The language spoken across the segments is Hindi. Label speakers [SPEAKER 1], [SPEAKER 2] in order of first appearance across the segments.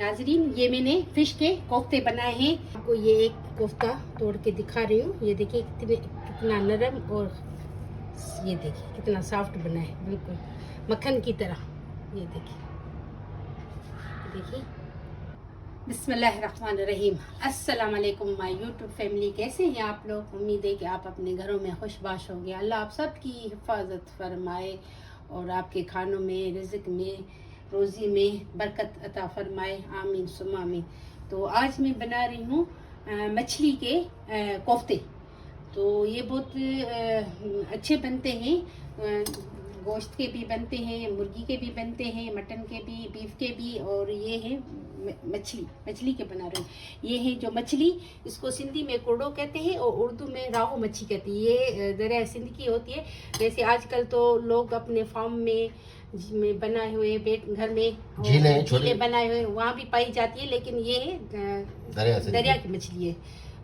[SPEAKER 1] नाजरीन, ये मैंने फिश के कोफ्ते बनाए हैं। आपको ये एक कोफ्ता तोड़ के दिखा रही हूँ। ये देखिए कितना नरम और ये देखिए कितना सॉफ्ट बना है, बिल्कुल मक्खन की तरह। ये देखिए बिस्मिल्लाहिर्रहमानिर्रहीम। अस्सलाम वालेकुम माय यूट्यूब फैमिली, कैसे हैं आप लोग? उम्मीद है कि आप अपने घरों में खुशबाश होंगे। अल्लाह आप सबकी हिफाजत फरमाए और आपके खानों में, रिज़्क में, रोज़ी में बरकत अता फरमाए। आमीन सुम्मा आमीन। तो आज मैं बना रही हूँ मछली के कोफ्ते। तो ये बहुत अच्छे बनते हैं। गोश्त के भी बनते हैं, मुर्गी के भी बनते हैं, मटन के भी, बीफ के भी। और ये है मछली के बना रहे हैं। ये है जो मछली, इसको सिंधी में कुर्डो कहते हैं और उर्दू में राहू मच्छी कहती है। ये दरिया सिंध की होती है। वैसे आजकल तो लोग अपने फार्म में बनाए हुए घर में झीलें बनाए हुए वहाँ भी पाई जाती है, लेकिन ये है दरिया की मछली है।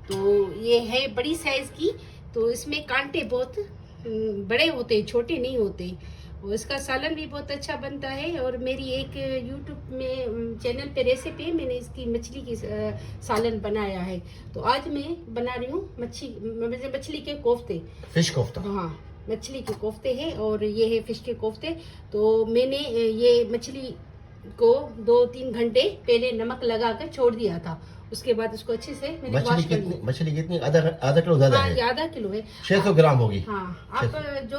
[SPEAKER 1] तो ये है बड़ी साइज की। तो इसमें कांटे बहुत बड़े होते हैं, छोटे नहीं होते। और इसका सालन भी बहुत अच्छा बनता है। और मेरी एक यूट्यूब में चैनल पे रेसिपी है, मैंने इसकी मछली की सालन बनाया है। तो आज मैं बना रही हूँ मछली के कोफ्ते, फिश कोफ्ता। हाँ, मछली के कोफ्ते हैं और ये है फिश के कोफ्ते। तो मैंने ये मछली को 2-3 घंटे पहले नमक लगा कर छोड़ दिया था। उसके बाद इसको अच्छे से मैंने वॉश कर लिया। मछली कितनी? आधा किलो ज्यादा है? आधा किलो है, 600 ग्राम होगी। हाँ, आप जो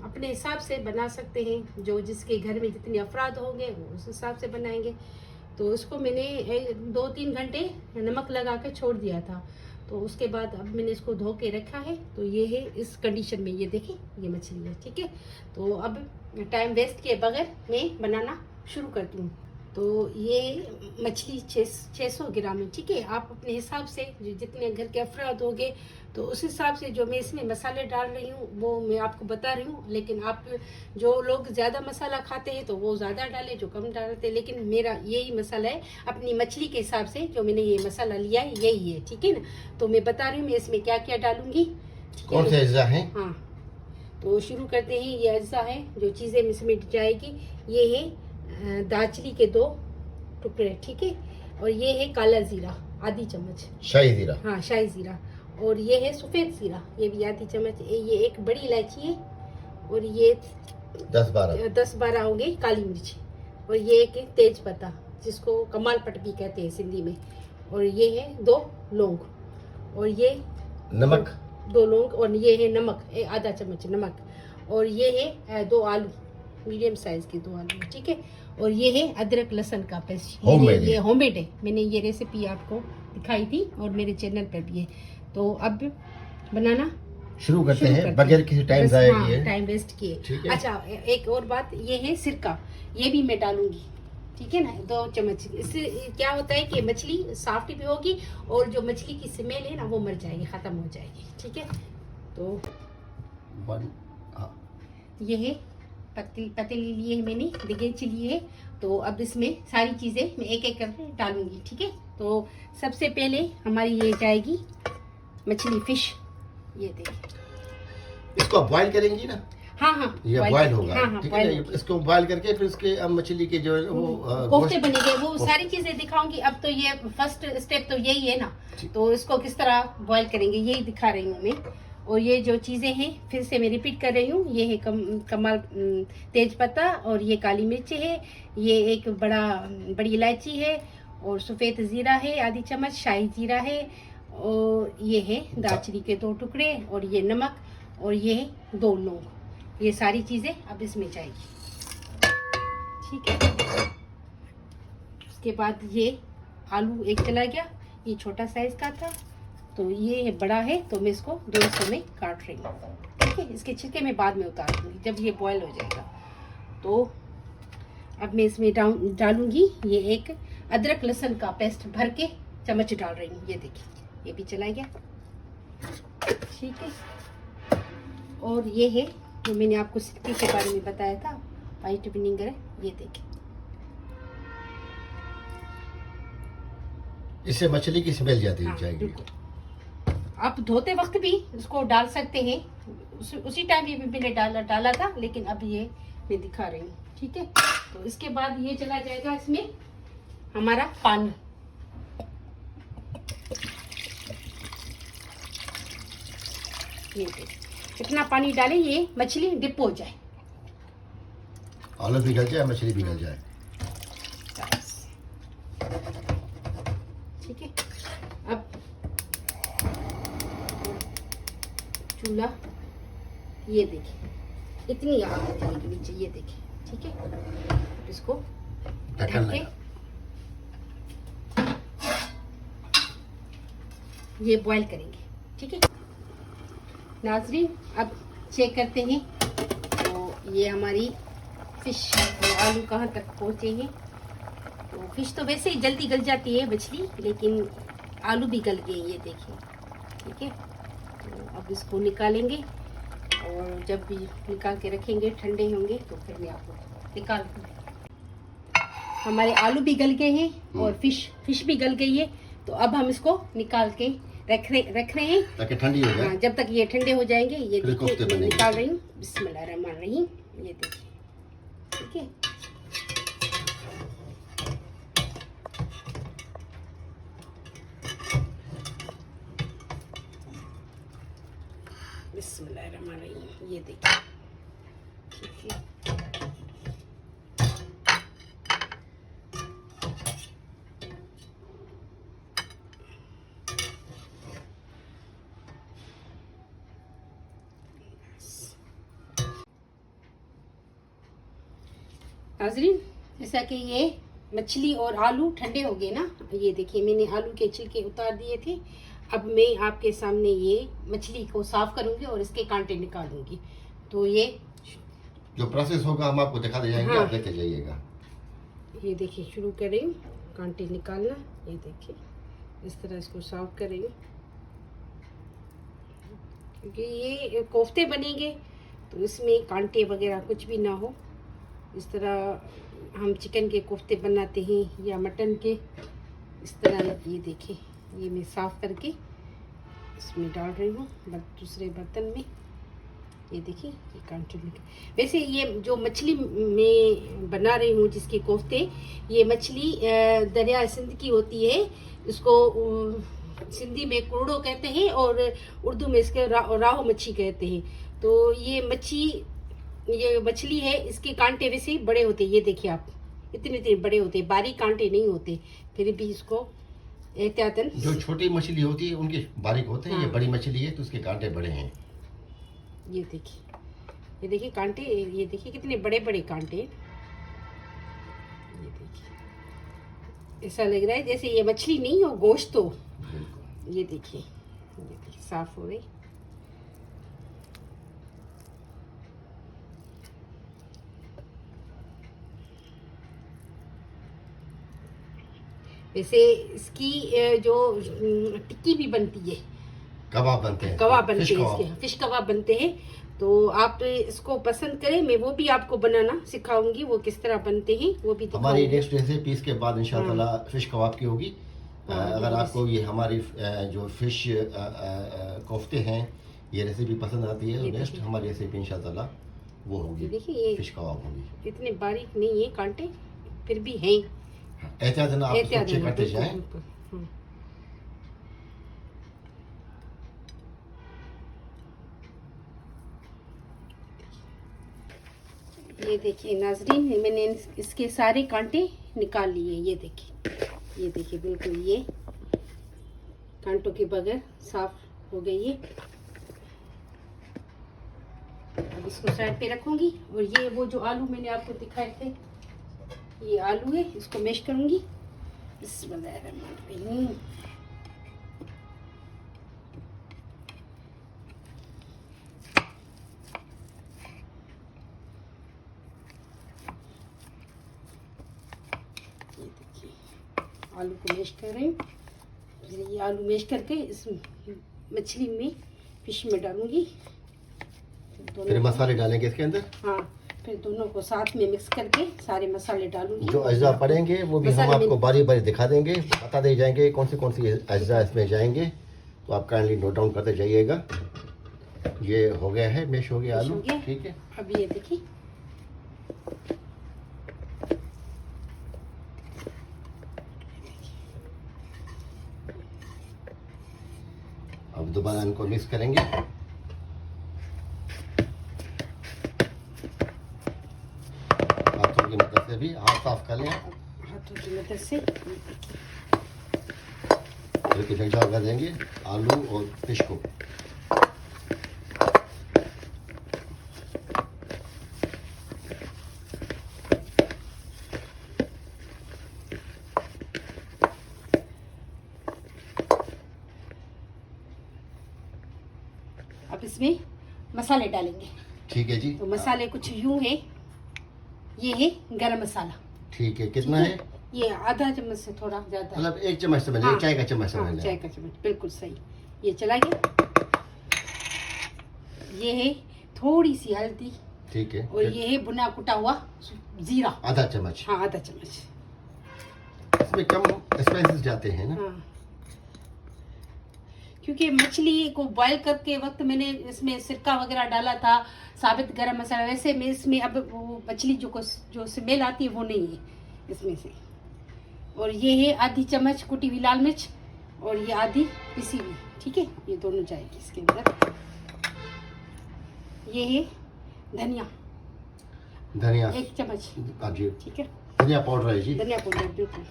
[SPEAKER 1] अपने हिसाब से बना सकते हैं, जो जिसके घर में जितने अफराद होंगे उस हिसाब से बनाएंगे। तो इसको मैंने 2-3 घंटे नमक लगा के छोड़ दिया था। तो उसके बाद अब मैंने इसको धो के रखा है। तो ये है इस कंडीशन में, ये देखिए ये मछली है, ठीक है। तो अब टाइम वेस्ट किए बगैर मैं बनाना शुरू करती हूँ। तो ये मछली 600 ग्राम है, ठीक है। आप अपने हिसाब से जितने घर के अफराद होंगे तो उस हिसाब से जो मैं इसमें मसाले डाल रही हूँ वो मैं आपको बता रही हूँ। लेकिन आप जो लोग ज़्यादा मसाला खाते हैं तो वो ज़्यादा डालें, जो कम डालते हैं। लेकिन मेरा यही मसाला है, अपनी मछली के हिसाब से जो मैंने ये मसाला लिया है यही है, ठीक है ना। तो मैं बता रही हूँ मैं इसमें क्या क्या डालूंगी,
[SPEAKER 2] कौन से अज्जा हैं।
[SPEAKER 1] हाँ, तो शुरू करते हैं। ये अज्जा है जो चीज़ें इसमें जाएगी। ये है दालचीनी के 2 टुकड़े, ठीक है। और ये है काला जीरा आधी चम्मच, शाही जीरा। हाँ, शाही जीरा। और ये है सफेद जीरा, ये भी आधी चम्मच। ये एक बड़ी इलायची है। और ये 10-12 हो गई काली मिर्च। और ये एक तेज पत्ता जिसको कमाल पट भी कहते हैं सिंधी में। और ये है 2 लौंग। और ये नमक, 2 लौंग। और ये है नमक, आधा चम्मच नमक। और ये है 2 आलू, मीडियम साइज के 2 आलू, ठीक है। और ये है अदरक लहसुन का पेस्ट, ये होममेड है। मैंने ये रेसिपी आपको दिखाई थी और मेरे चैनल पर भी है। तो अब बनाना शुरू करते हैं बगैर किसी टाइम टाइम वेस्ट किए। अच्छा, एक और बात, ये है सिरका, ये भी मैं डालूंगी, ठीक है ना, 2 चम्मच। इससे क्या होता है कि मछली सॉफ्ट भी होगी और जो मछली की स्मेल है ना वो मर जाएगी, खत्म हो जाएगी, ठीक है। तो ये है पतीली लिए है मैंने, देगेची लिए है। तो अब इसमें सारी चीज़ें मैं एक एक करके डालूंगी, ठीक है। तो सबसे पहले हमारी ये जाएगी मछली, फिश। ये देखिए,
[SPEAKER 2] इसको बॉईल करेंगी ना?
[SPEAKER 1] हाँ,
[SPEAKER 2] ये बॉईल होगा। हाँ, ठीक है। इसको बॉईल करके फिर इसके मछली के जो वो
[SPEAKER 1] कोफ्ते बनेंगे, वो सारी चीजें दिखाऊंगी। अब तो ये फर्स्ट स्टेप तो यही है ना। तो इसको किस तरह बॉईल करेंगे यही दिखा रही हूँ मैं। और ये जो चीज़ें हैं फिर से मैं रिपीट कर रही हूँ। ये है कमाल तेज पत्ता, और ये काली मिर्च है, ये एक बड़ी इलायची है, और सफ़ेद ज़ीरा है आधी चम्मच, शाही ज़ीरा है, और ये है दालचीनी के 2 टुकड़े, और ये नमक, और ये है 2 लौंग। ये सारी चीज़ें अब इसमें जाएगी, ठीक है। उसके बाद ये आलू एक चला गया, ये छोटा साइज़ का था। तो ये बड़ा है तो मैं इसको 2 हिस्सों में काट रही हूँ, ठीक है। इसके छिलके मैं बाद में उतार दूँगी जब ये बॉयल हो जाएगा। तो अब मैं इसमें डालूंगी ये एक अदरक लहसुन का पेस्ट भर के चम्मच डाल रही हूँ। ये देखिए, ये भी चला गया, ठीक है। और ये है जो मैंने आपको सिक्की के बारे में बताया था, वाइट विनेगर है, ये देखिए।
[SPEAKER 2] इससे मछली की स्मेल जाएगी।
[SPEAKER 1] आप धोते वक्त भी इसको डाल सकते हैं, उसी टाइम ये भी मैंने डाला था, लेकिन अब ये मैं दिखा रही हूँ, ठीक है। तो इसके बाद ये चला जाएगा इसमें हमारा पानी। ये इतना पानी डालें ये मछली डिप हो जाए,
[SPEAKER 2] आलू पिघल जाए, मछली पिघल जाए।
[SPEAKER 1] ठीक है। अब चूल्हा ये देखिए इतनी आग चलेगी नीचे, ये देखिए। ठीक है, अब इसको ढक के ये बॉईल करेंगे। ठीक है नाजरीन, अब चेक करते हैं तो ये हमारी फिश आलू कहाँ तक पहुँचे हैं। तो फिश तो वैसे ही जल्दी गल जाती है मछली, लेकिन आलू भी गल गए, ये देखिए। ठीक है, तो अब इसको निकालेंगे और जब भी निकाल के रखेंगे ठंडे होंगे तो फिर मैं आपको निकाल दूँगी। हमारे आलू भी गल गए हैं और फिश भी गल गई है। तो अब हम इसको निकाल के रख रहे हैं
[SPEAKER 2] ताकि ठंडी हो जाए।
[SPEAKER 1] हाँ, जब तक ये ठंडे हो जाएंगे। ये देखिए
[SPEAKER 2] कोफ्ते बनेंगे।
[SPEAKER 1] निकाल रही हूँ, बिस्मिल्लाहिर्रहमानिर्रहीम। ये देखिए। ठीक है, बिस्मिल्लाहिर्रहमानिर्रहीम। ये देखिए। ठीक है, नाज़रीन, जैसा कि ये मछली और आलू ठंडे हो गए ना, ये देखिए मैंने आलू के छिलके उतार दिए थे। अब मैं आपके सामने ये मछली को साफ करूंगी और इसके कांटे निकालूंगी। तो ये
[SPEAKER 2] जो प्रोसेस होगा हम आपको दिखा दे जाएंगे,
[SPEAKER 1] हाँ।
[SPEAKER 2] आप देखते जाइएगा।
[SPEAKER 1] ये देखिए शुरू कर रही हूँ कांटे निकालना। ये देखिए इस तरह इसको साफ कर रही हूँ, क्योंकि ये कोफ्ते बनेंगे तो इसमें कांटे वगैरह कुछ भी ना हो। इस तरह हम चिकन के कोफ्ते बनाते हैं या मटन के, इस तरह। ये देखिए ये मैं साफ़ करके इसमें डाल रही हूँ दूसरे बर्तन में। ये देखिए ये कांटे निकल। वैसे ये जो मछली मैं बना रही हूँ जिसके कोफ्ते, ये मछली दरिया सिंध की होती है। इसको सिंधी में कुरड़ो कहते हैं और उर्दू में इसके राहो मच्छी कहते हैं। तो ये मछली है, इसके कांटे वैसे ही बड़े होते हैं। ये देखिए आप, इतने इतने बड़े होते हैं, बारीक कांटे नहीं होते। फिर भी इसको एहतियातन,
[SPEAKER 2] जो छोटी मछली होती है उनके बारीक होते हैं।
[SPEAKER 1] हाँ।
[SPEAKER 2] ये बड़ी मछली है तो उसके कांटे बड़े हैं।
[SPEAKER 1] ये देखिए कांटे, ये देखिए कितने बड़े बड़े कांटे। ये देखिए ऐसा लग रहा है जैसे ये मछली नहीं हो, गोश्त हो। ये देखिए साफ हो रही। वैसे इसकी जो टिक्की भी बनती है,
[SPEAKER 2] कबाब बनते हैं,
[SPEAKER 1] कबाब बनते
[SPEAKER 2] फिश
[SPEAKER 1] हैं,
[SPEAKER 2] कबाब।
[SPEAKER 1] इसके फिश कबाब बनते हैं। तो आप इसको पसंद करें, मैं वो भी आपको बनाना सिखाऊंगी, वो किस तरह बनते हैं वो भी
[SPEAKER 2] हमारी
[SPEAKER 1] दिखाऊंगी।
[SPEAKER 2] नेक्स्ट रेसिपी इसके बाद इंशाल्लाह फिश कबाब की होगी।
[SPEAKER 1] हाँ,
[SPEAKER 2] अगर
[SPEAKER 1] ये
[SPEAKER 2] आपको ये हमारी जो फिश कोफ्ते हैं ये रेसिपी पसंद आती है
[SPEAKER 1] ये
[SPEAKER 2] तो नेक्स्ट
[SPEAKER 1] देखिए।
[SPEAKER 2] हमारी रेसिपी इंशाल्लाह वो होगी,
[SPEAKER 1] देखिए ये
[SPEAKER 2] फिश कबाब होगी।
[SPEAKER 1] इतने बारीक नहीं है कांटे, फिर भी हैं।
[SPEAKER 2] एहतियातन आप इसको
[SPEAKER 1] एहतियात
[SPEAKER 2] चेक करते
[SPEAKER 1] बिल्कुल,
[SPEAKER 2] जाएं।
[SPEAKER 1] बिल्कुल। ये देखिए नाजरीन, मैंने इसके सारे कांटे निकाल लिए। ये देखिए बिल्कुल ये कांटों के बगैर साफ हो गई है। अब इसको साइड पे रखूंगी और ये वो जो आलू मैंने आपको दिखाए थे, ये आलू है, इसको मैश करूंगी। बिस्मिल्लाहिर्रहमानिर्रहीम। ये देखिए आलू को मैश कर रही हूँ। फिर ये आलू मैश करके इस मछली में, फिश में डालूंगी।
[SPEAKER 2] फिर मसाले डालेंगे इसके अंदर।
[SPEAKER 1] हाँ, फिर दोनों को साथ में मिक्स करके सारे मसाले डालूंगी।
[SPEAKER 2] जो अज्जा पड़ेंगे वो भी हम
[SPEAKER 1] मसाले
[SPEAKER 2] आपको
[SPEAKER 1] में-
[SPEAKER 2] बारी बारी दिखा देंगे, बता दे जाएंगे कौन सी अज्जा इसमें जाएंगे। तो आप काइंडली नोट डाउन करते जाइएगा। ये हो गया है, मैश हो गया
[SPEAKER 1] मैश
[SPEAKER 2] आलू।
[SPEAKER 1] हो गया।
[SPEAKER 2] ठीक है,
[SPEAKER 1] अब ये देखिए
[SPEAKER 2] अब दोबारा इनको मिक्स करेंगे। हाथों की मदद से भी हाथ साफ कर लें,
[SPEAKER 1] हाथों की मदद से
[SPEAKER 2] फिर मिक्स कर देंगे आलू और फिश को।
[SPEAKER 1] अब इसमें मसाले डालेंगे।
[SPEAKER 2] ठीक है जी।
[SPEAKER 1] तो मसाले कुछ यूं है, ये है गरम मसाला।
[SPEAKER 2] ठीक है, कितना है?
[SPEAKER 1] ये आधा चम्मच से थोड़ा ज्यादा,
[SPEAKER 2] मतलब 1 चम्मच समझ लें,
[SPEAKER 1] हाँ,
[SPEAKER 2] चाय का चम्मच समझ
[SPEAKER 1] हाँ,
[SPEAKER 2] लें।
[SPEAKER 1] चाय का चम्मच, बिल्कुल सही। ये चला गया। ये है थोड़ी सी हल्दी,
[SPEAKER 2] ठीक है।
[SPEAKER 1] और ये है भुना कुटा हुआ जीरा,
[SPEAKER 2] आधा चम्मच।
[SPEAKER 1] हाँ आधा चम्मच।
[SPEAKER 2] इसमें कम स्पाइसेस जाते हैं ना?
[SPEAKER 1] हाँ, क्योंकि मछली को बॉईल करके वक्त मैंने इसमें सिरका वगैरह डाला था, साबित गरम मसाला। वैसे मैं इसमें अब वो मछली जो स्मेल आती है वो नहीं है इसमें से। और ये है आधी चम्मच कुटी हुई लाल मिर्च, और ये आधी पिसी हुई। ठीक है, ये दोनों जाएगी इसके अंदर। ये है धनिया,
[SPEAKER 2] धनिया
[SPEAKER 1] 1 चम्मच।
[SPEAKER 2] जी,
[SPEAKER 1] ठीक है,
[SPEAKER 2] धनिया पाउडर है जी।
[SPEAKER 1] धनिया पाउडर बिल्कुल।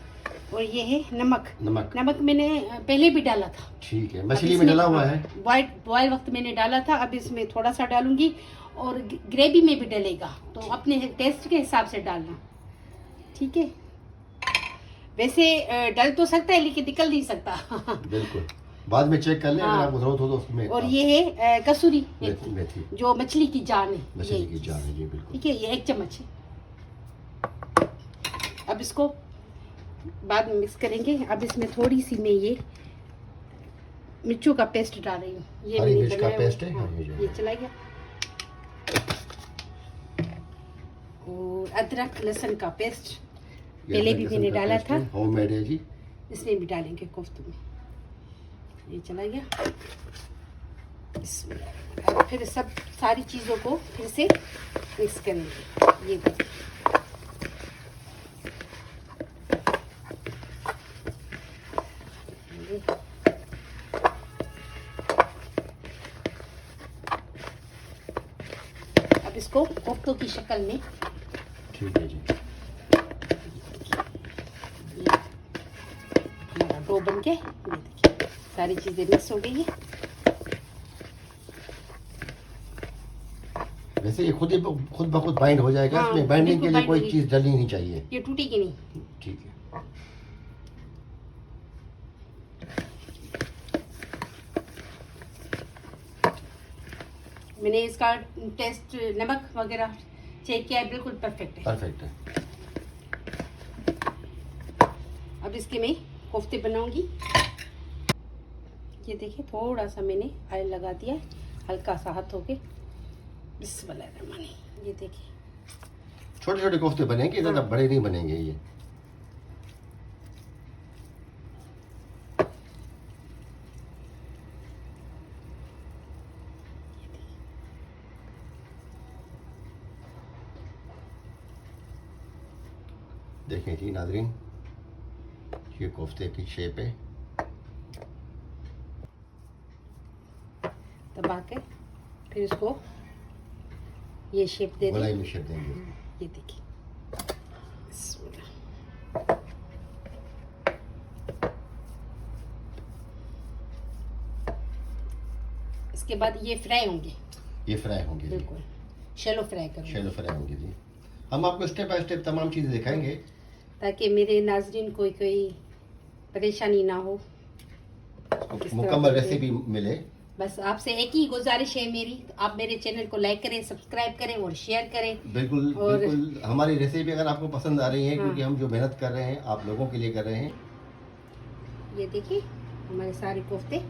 [SPEAKER 1] और ये है नमक।
[SPEAKER 2] नमक
[SPEAKER 1] मैंने पहले भी डाला था।
[SPEAKER 2] ठीक है, मछली में डला हुआ है।
[SPEAKER 1] बॉयल वक्त मैंने डाला था, अब इसमें थोड़ा सा डालूंगी, और ग्रेवी में भी डलेगा, तो अपने टेस्ट के हिसाब से डालना। ठीक है, वैसे डल तो सकता है लेकिन निकल नहीं सकता।
[SPEAKER 2] बिल्कुल, बाद में चेक कर लें अगर आपको जरूरत हो तो उसमें।
[SPEAKER 1] और ये है कसूरी
[SPEAKER 2] मेथी,
[SPEAKER 1] जो मछली की जान है,
[SPEAKER 2] मछली की जान है जी, बिल्कुल।
[SPEAKER 1] ठीक है, ये 1 चम्मच है। अब इसको बाद में मिक्स करेंगे। अब इसमें थोड़ी सी मैं ये मिर्चों का पेस्ट डाल रही हूँ। ये
[SPEAKER 2] हरी
[SPEAKER 1] मैंने
[SPEAKER 2] मिर्च का
[SPEAKER 1] बनाया
[SPEAKER 2] पेस्ट है,
[SPEAKER 1] हाँ, ये चला गया। और अदरक लहसुन का पेस्ट पहले भी मैंने डाला था,
[SPEAKER 2] होममेड है जी।
[SPEAKER 1] इसमें भी डालेंगे कोफ्तों में। ये चला गया। इसमें अब फिर सब सारी चीज़ों को फिर से मिक्स करेंगे। ये देखिए, अब इसको कोफ्तों की शक्ल में,
[SPEAKER 2] ठीक है जी।
[SPEAKER 1] ये हमारा डो बन के, ये देखिए सारी चीज़ें मिक्स हो गई है।
[SPEAKER 2] वैसे ये खुद ब खुद बाइंड हो जाएगा।
[SPEAKER 1] हाँ,
[SPEAKER 2] इसमें बाइंडिंग के लिए
[SPEAKER 1] बिल्कुल
[SPEAKER 2] कोई
[SPEAKER 1] बाइंड
[SPEAKER 2] चीज डलनी नहीं चाहिए।
[SPEAKER 1] ये टूटेगी नहीं।
[SPEAKER 2] ठीक है।
[SPEAKER 1] मैंने इसका टेस्ट नमक वगैरह चेक किया है, बिल्कुल परफेक्ट है।
[SPEAKER 2] परफेक्ट है।
[SPEAKER 1] अब इसके मैं कोफ्ते बनाऊंगी। ये देखिए, थोड़ा सा मैंने ऑयल लगा दिया, हल्का सा हाथ होके। बिस्मिल्लाहिर्रहमानिर्रहीम। ये देखिए,
[SPEAKER 2] छोटे छोटे कोफ्ते बनेंगे, ज़्यादा
[SPEAKER 1] हाँ।
[SPEAKER 2] बड़े नहीं बनेंगे ये। देखें जी नाज़रीन, ये कोफ्ते की शेप है।
[SPEAKER 1] दबा के फिर इसको ये शेप दे
[SPEAKER 2] गोलाई
[SPEAKER 1] दें।
[SPEAKER 2] में शेप देंगे।
[SPEAKER 1] ये देखिए, बिस्मिल्लाह। इसके बाद ये फ्राई होंगे।
[SPEAKER 2] ये फ्राई होंगे जी,
[SPEAKER 1] बिल्कुल शैलो फ्राई करूँगी,
[SPEAKER 2] शैलो फ्राई होंगे जी। हम आपको स्टेप बाय स्टेप तमाम चीज़ें दिखाएंगे
[SPEAKER 1] ताकि मेरे नाजरीन को कोई परेशानी ना हो। किस तरह
[SPEAKER 2] मुकम्मल
[SPEAKER 1] करते
[SPEAKER 2] रेसिपी मिले।
[SPEAKER 1] बस आपसे एक ही गुजारिश है मेरी, आप मेरे चैनल को लाइक करें, सब्सक्राइब करें और शेयर करें।
[SPEAKER 2] बिल्कुल
[SPEAKER 1] और
[SPEAKER 2] बिल्कुल, हमारी रेसिपी अगर आपको पसंद आ रही है,
[SPEAKER 1] हाँ।
[SPEAKER 2] क्योंकि हम जो मेहनत कर रहे हैं आप लोगों के लिए कर रहे हैं।
[SPEAKER 1] ये देखिए हमारे सारे कोफ्ते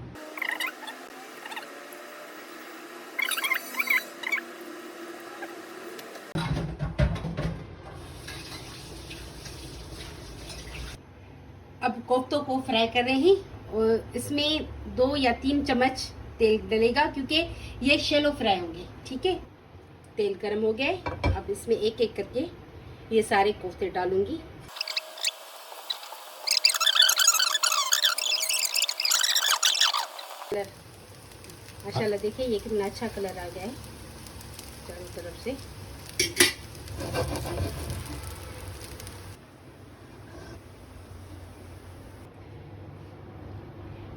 [SPEAKER 1] अब कोफ्तों को फ्राई कर रहे हैं, और इसमें 2 या 3 चम्मच तेल डलेगा, क्योंकि ये शैलो फ्राई होंगे। ठीक है, तेल गर्म हो गया है। अब इसमें एक एक करके ये सारे कोफ्ते डालूंगी। माशाल्लाह देखिए ये कितना अच्छा कलर आ गया है चारों तरफ से।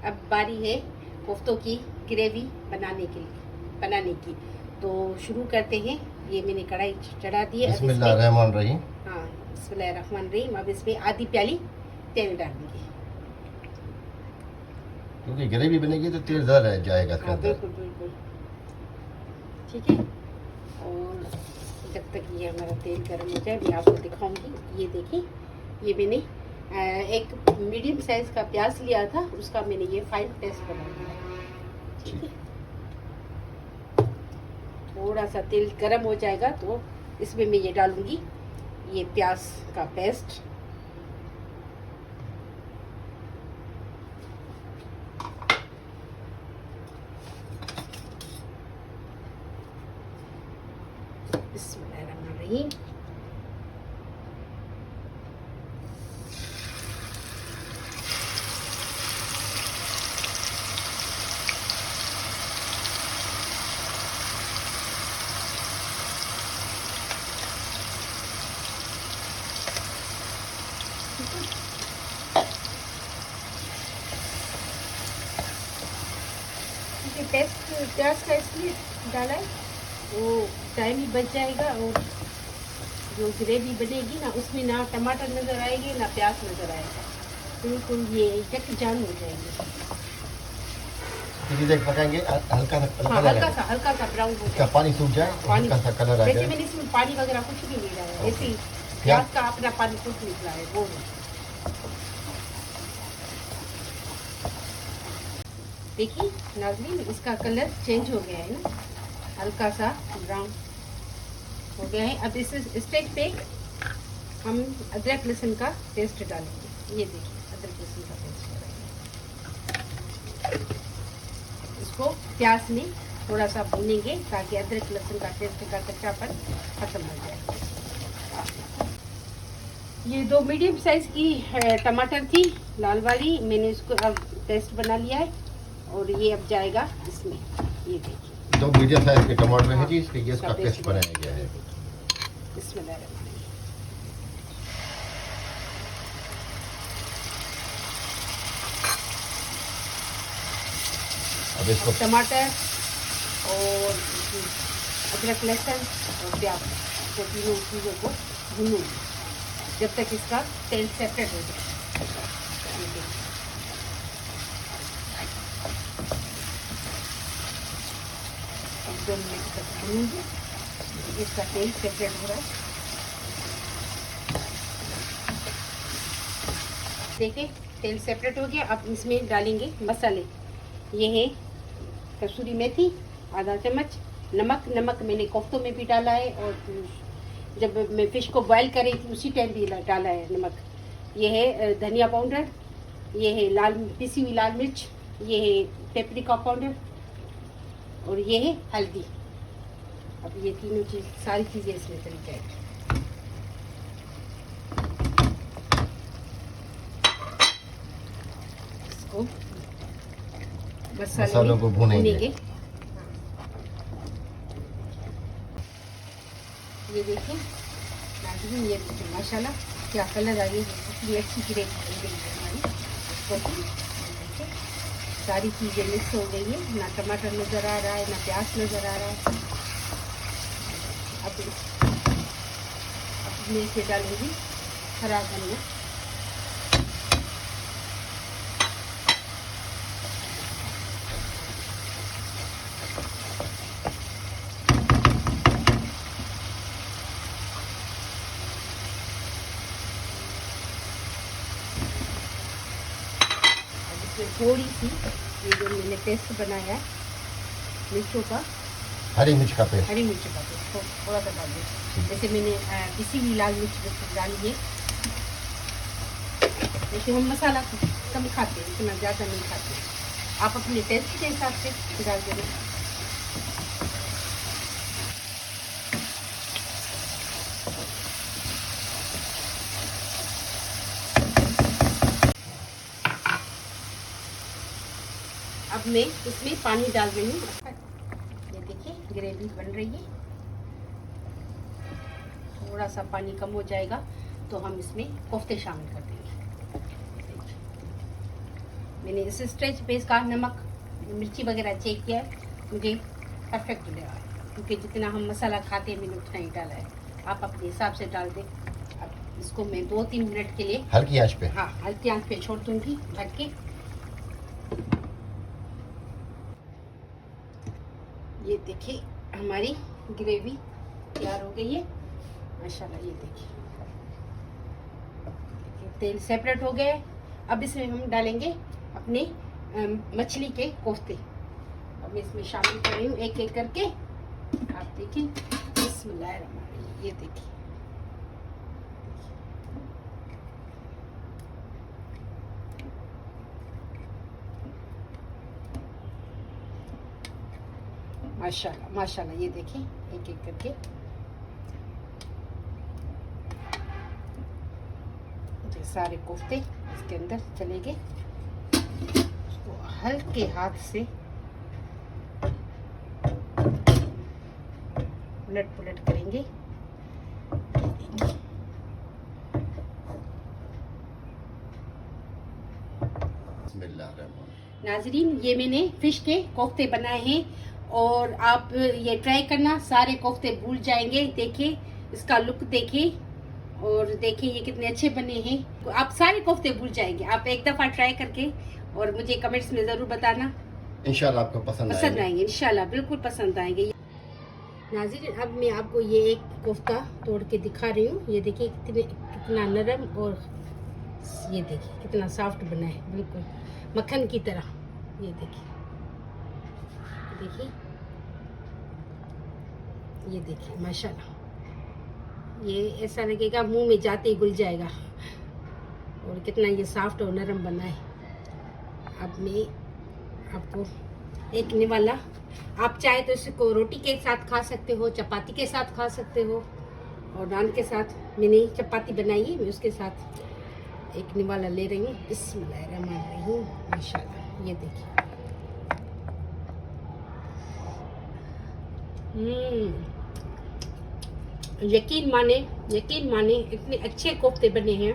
[SPEAKER 1] अब बारी है कोफ्तों की ग्रेवी बनाने की। तो शुरू करते हैं। ये मैंने कढ़ाई चढ़ा दी है।
[SPEAKER 2] बिस्मिल्लाहिर्रहमानिर्रहीम।
[SPEAKER 1] हाँ, बिस्मिल्लाहिर्रहमानिर्रहीम। अब इसमें आधी प्याली तेल डालूंगी
[SPEAKER 2] क्योंकि ग्रेवी बनेगी तो तेल ज़्यादा रह जाएगा इसके
[SPEAKER 1] हाँ,
[SPEAKER 2] अंदर।
[SPEAKER 1] बिल्कुल बिल्कुल ठीक है। और जब तक ये हमारा तेल गर्म हो जाए मैं आपको दिखाऊंगी। ये देखिए, ये मैंने एक मीडियम साइज का प्याज लिया था, उसका मैंने ये 5 पीस बना लिया। ठीक है, थोड़ा सा तेल गर्म हो जाएगा तो इसमें मैं ये डालूंगी ये प्याज का पेस्ट। बिस्मिल्लाहिर्रहमानिर्रहीम। पेस्ट प्याज का इसलिए डाला है वो टाइम भी बच जाएगा और जो ग्रेवी बनेगी ना उसमें ना टमाटर नज़र आएंगे ना प्याज नज़र आएगा, बिल्कुल ये यकजान हो जाएंगे।
[SPEAKER 2] फिर देख पकाएंगे हल्का सा
[SPEAKER 1] हल्का सा ब्राउन हो
[SPEAKER 2] इसका
[SPEAKER 1] जाए,
[SPEAKER 2] पानी सूख जाए,
[SPEAKER 1] पानी
[SPEAKER 2] हल्का सा कलर आ
[SPEAKER 1] वैसे
[SPEAKER 2] जाए।
[SPEAKER 1] मैंने इसमें पानी वगैरह कुछ भी नहीं डाला, वैसे ही प्याज का अपना पानी कुछ निकला है वो है। देखिए नाज़रीन, इसका कलर चेंज हो गया है ना, हल्का सा ब्राउन हो गया है। अब इस स्टेज पे हम अदरक लहसुन का पेस्ट डालेंगे। ये देखिए अदरक लहसुन का पेस्ट डालेंगे, इसको प्याज में थोड़ा सा भूनेंगे ताकि अदरक लहसुन का पेस्ट का कच्चापन खत्म हो जाए। ये 2 मीडियम साइज की टमाटर थी लाल वाली, मैंने इसको अब पेस्ट बना लिया है और ये अब जाएगा इसमें। ये देखिए
[SPEAKER 2] 2 मीडियम साइज के टमाटर है जी, इसके इसका पेस्ट बनाया गया है।
[SPEAKER 1] बिस्मिल्लाहिर्रहमानिर्रहीम।
[SPEAKER 2] अब इसको
[SPEAKER 1] टमाटर और अदरक लहसुन और प्याज को तीनों चीज़ों को भूनूंगी जब तक इसका तेल सेपरेट हो जाए। अब 2 मिनट तक भूनूंगी, इसका तेल सेपरेट हो रहा है। देखिए तेल सेपरेट हो गया। अब इसमें डालेंगे मसाले। ये है कसूरी मेथी आधा चम्मच, नमक मैंने कोफ्तों में भी डाला है और जब मैं फिश को बॉयल कर रही थी उसी टाइम भी डाला है नमक। ये है धनिया पाउडर, ये है पिसी हुई लाल मिर्च, ये है पेपरिका पाउडर और ये है हल्दी। अब ये तीनों चीज़ सारी चीज़ें इसमें चली जाएगी। इसको
[SPEAKER 2] मसालों को भूनेंगे।
[SPEAKER 1] ये देखिए नाज़रीन, ये देखिए माशाल्लाह क्या कलर आ गई, कितनी अच्छी ग्रेवी बन गई है हमारी। देखिए सारी चीज़ें मिक्स हो गई है, ना टमाटर नज़र आ रहा है ना प्याज नज़र आ रहा है। अब मैं इसे डालूंगी हरा धनिया। थोड़ी सी ये जो मैंने पेस्ट बनाया है मिर्चों का,
[SPEAKER 2] हरी मिर्च का पेस्ट,
[SPEAKER 1] थोड़ा सा डाल दें। जैसे मैंने पिसी हुई लाल मिर्च डाली है। जैसे हम मसाला कम खाते हैं, इतना ज़्यादा नहीं खाते, आप अपने टेस्ट के हिसाब से डाल देना। अब अब मैं इसमें पानी डाल रही हूँ। ये देखिए ग्रेवी बन रही है। थोड़ा सा पानी कम हो जाएगा तो हम इसमें कोफ्ते शामिल कर देंगे। मैंने इस स्टेज पे इसका नमक मिर्ची वगैरह चेक किया है, मुझे परफेक्ट लगा है, क्योंकि जितना हम मसाला खाते हैं मैंने उतना ही डाला है। आप अपने हिसाब से डाल दें। अब इसको मैं 2-3 मिनट के लिए
[SPEAKER 2] हल्की आंच पे,
[SPEAKER 1] हाँ हल्की आंच पे छोड़ दूंगी ढक के। ये देखिए हमारी ग्रेवी तैयार हो गई है माशाल्लाह। ये देखिए तेल सेपरेट हो गया है। अब इसमें हम डालेंगे अपने मछली के कोफ्ते। अब मैं इसमें शामिल कर रही हूँ एक एक करके। आप देखिए बिस्मिल्लाहिर्रहमानिर्रहीम। ये देखिए माशाल्लाह माशाल्लाह। ये देखिए एक एक करके ये सारे कोफ्ते इसके अंदर चले गए। उसको हल्के हाथ से उलट पुलट करेंगे। नाजरीन ये मैंने फिश के कोफ्ते बनाए हैं और आप ये ट्राई करना, सारे कोफ्ते भूल जाएंगे। देखिए इसका लुक देखिए और देखिए ये कितने अच्छे बने हैं। आप सारे कोफ्ते भूल जाएंगे। आप एक दफा ट्राई करके और मुझे कमेंट्स में जरूर बताना।
[SPEAKER 2] इंशाल्लाह आपको पसंद
[SPEAKER 1] आएंगे। इंशाल्लाह बिल्कुल पसंद आएंगे। नाज़रीन अब मैं आपको ये एक कोफ्ता तोड़ के दिखा रही हूँ। ये देखिए कितना नरम और ये देखिए कितना सॉफ्ट बना है, बिल्कुल मक्खन की तरह। ये देखिए देखिए ये देखिए माशाल्लाह। ये ऐसा लगेगा मुंह में जाते ही घुल जाएगा और कितना ये सॉफ्ट और नरम बना है। अब मैं आपको एक निवाला, आप चाहे तो इसको रोटी के साथ खा सकते हो, चपाती के साथ खा सकते हो और नान के साथ। मैंने चपाती बनाई है, मैं उसके साथ एक निवाला ले रही हूँ। बिस्मिल्लाहिर्रहमानिर्रहीम माशाल्लाह। ये देखिए यकीन माने इतने अच्छे कोफ्ते बने हैं।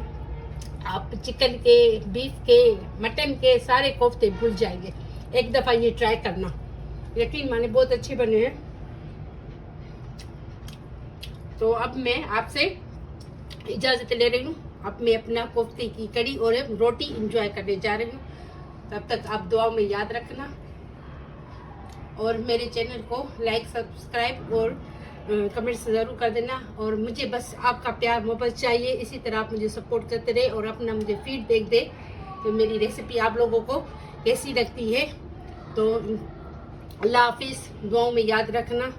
[SPEAKER 1] आप चिकन के, बीफ के, मटन के सारे कोफ्ते भूल जाएंगे। एक दफा ये ट्राई करना, यकीन माने बहुत अच्छे बने हैं। तो अब मैं आपसे इजाजत ले रही हूँ। अब मैं अपना कोफ्ते की कड़ी और रोटी एंजॉय करने जा रही हूँ। तब तक आप दुआओं में याद रखना और मेरे चैनल को लाइक, सब्सक्राइब और कमेंट्स ज़रूर कर देना। और मुझे बस आपका प्यार मोहब्बत चाहिए। इसी तरह आप मुझे सपोर्ट करते रहे और अपना मुझे फीडबैक दे तो मेरी रेसिपी आप लोगों को कैसी लगती है। तो अल्लाह हाफिज़, दुआओं में याद रखना।